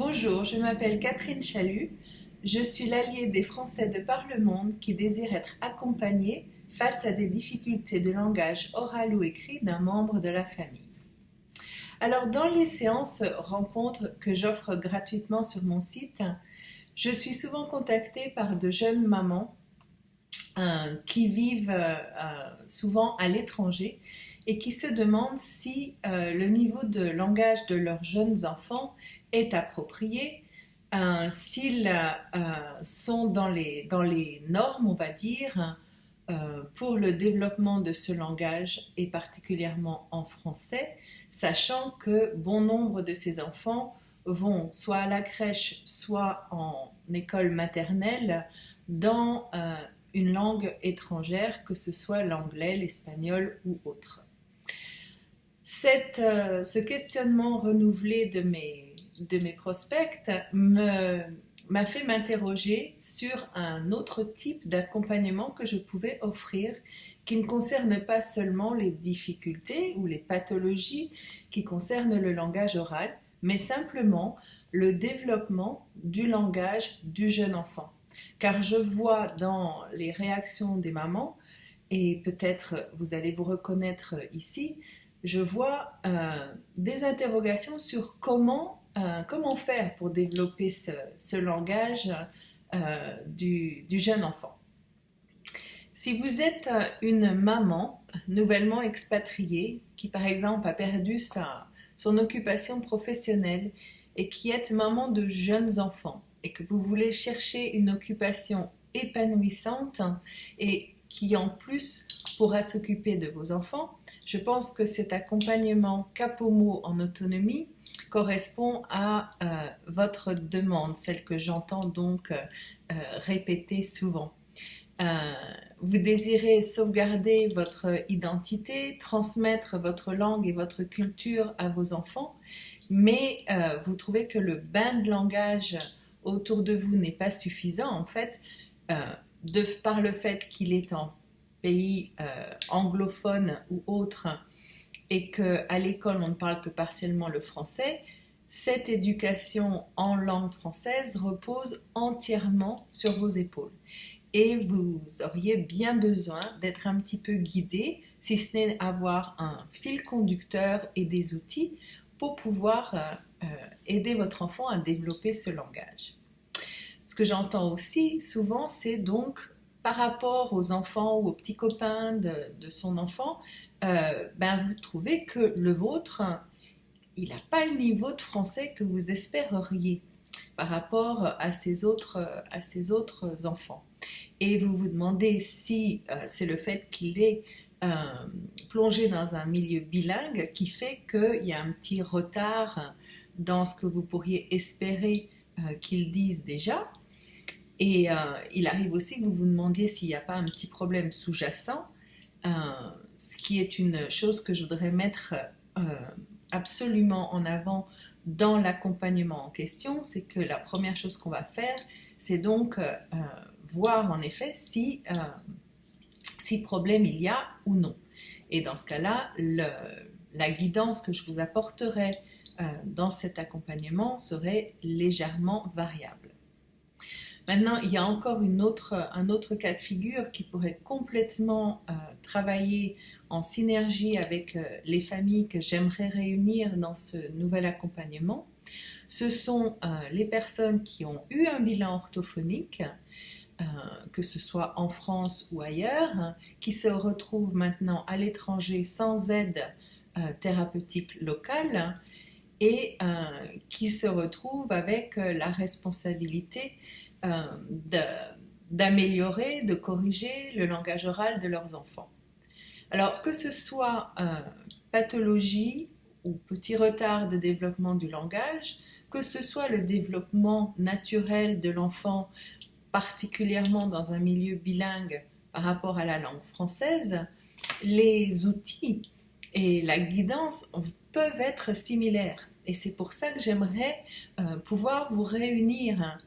Bonjour, je m'appelle Catherine Chalut. Je suis l'alliée des Français de par le monde qui désirent être accompagnés face à des difficultés de langage oral ou écrit d'un membre de la famille. Alors, dans les séances rencontres que j'offre gratuitement sur mon site, je suis souvent contactée par de jeunes mamans qui vivent souvent à l'étranger et qui se demandent si le niveau de langage de leurs jeunes enfants est approprié, s'ils sont dans les normes, on va dire, pour le développement de ce langage et particulièrement en français, sachant que bon nombre de ces enfants vont soit à la crèche, soit en école maternelle dans une langue étrangère, que ce soit l'anglais, l'espagnol ou autre. Ce questionnement renouvelé de mes prospects m'a fait m'interroger sur un autre type d'accompagnement que je pouvais offrir, qui ne concerne pas seulement les difficultés ou les pathologies qui concernent le langage oral, mais simplement le développement du langage du jeune enfant. Car je vois dans les réactions des mamans, et peut-être vous allez vous reconnaître ici, je vois des interrogations sur comment faire pour développer ce langage du jeune enfant. Si vous êtes une maman nouvellement expatriée qui par exemple a perdu son occupation professionnelle et qui est maman de jeunes enfants et que vous voulez chercher une occupation épanouissante et qui en plus pourra s'occuper de vos enfants, je pense que cet accompagnement Capomo en autonomie correspond à votre demande, celle que j'entends donc répéter souvent. Vous désirez sauvegarder votre identité, transmettre votre langue et votre culture à vos enfants, mais vous trouvez que le bain de langage autour de vous n'est pas suffisant, en fait, par le fait qu'il est en pays anglophone ou autre et qu'à l'école on ne parle que partiellement le français, cette éducation en langue française repose entièrement sur vos épaules. Et vous auriez bien besoin d'être un petit peu guidé, si ce n'est avoir un fil conducteur et des outils pour pouvoir aider votre enfant à développer ce langage. Ce que j'entends aussi souvent, c'est donc par rapport aux enfants ou aux petits copains de son enfant, vous trouvez que le vôtre, il n'a pas le niveau de français que vous espéreriez par rapport à ces autres enfants. Et vous vous demandez si c'est le fait qu'il est plongé dans un milieu bilingue qui fait qu'il y a un petit retard dans ce que vous pourriez espérer qu'il dise déjà. Et il arrive aussi que vous vous demandiez s'il n'y a pas un petit problème sous-jacent, ce qui est une chose que je voudrais mettre absolument en avant dans l'accompagnement en question, c'est que la première chose qu'on va faire, c'est donc voir en effet si problème il y a ou non. Et dans ce cas-là, la guidance que je vous apporterai dans cet accompagnement serait légèrement variable. Maintenant, il y a encore un autre cas de figure qui pourrait complètement travailler en synergie avec les familles que j'aimerais réunir dans ce nouvel accompagnement. Ce sont les personnes qui ont eu un bilan orthophonique, que ce soit en France ou ailleurs, qui se retrouvent maintenant à l'étranger sans aide thérapeutique locale et qui se retrouvent avec la responsabilité d'améliorer, de corriger le langage oral de leurs enfants. Alors que ce soit pathologie ou petit retard de développement du langage, que ce soit le développement naturel de l'enfant, particulièrement dans un milieu bilingue par rapport à la langue française, les outils et la guidance peuvent être similaires. Et c'est pour ça que j'aimerais pouvoir vous réunir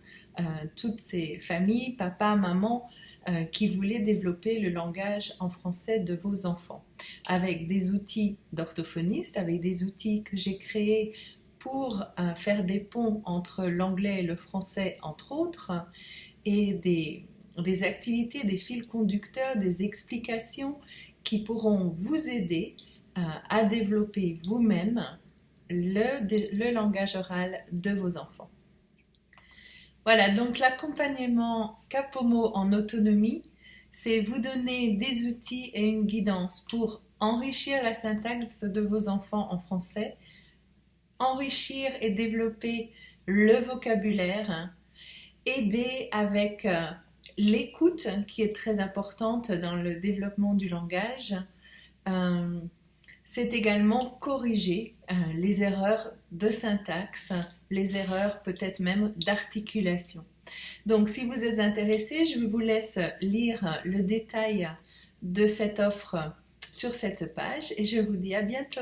toutes ces familles, papa, maman, qui voulaient développer le langage en français de vos enfants, avec des outils d'orthophonistes, avec des outils que j'ai créés pour faire des ponts entre l'anglais et le français, entre autres, et des activités, des fils conducteurs, des explications qui pourront vous aider à développer vous-même le langage oral de vos enfants. Voilà, donc l'accompagnement Capomo en autonomie, c'est vous donner des outils et une guidance pour enrichir la syntaxe de vos enfants en français, enrichir et développer le vocabulaire, aider avec l'écoute qui est très importante dans le développement du langage. C'est également corriger les erreurs de syntaxe, les erreurs peut-être même d'articulation. Donc si vous êtes intéressé, je vous laisse lire le détail de cette offre sur cette page et je vous dis à bientôt.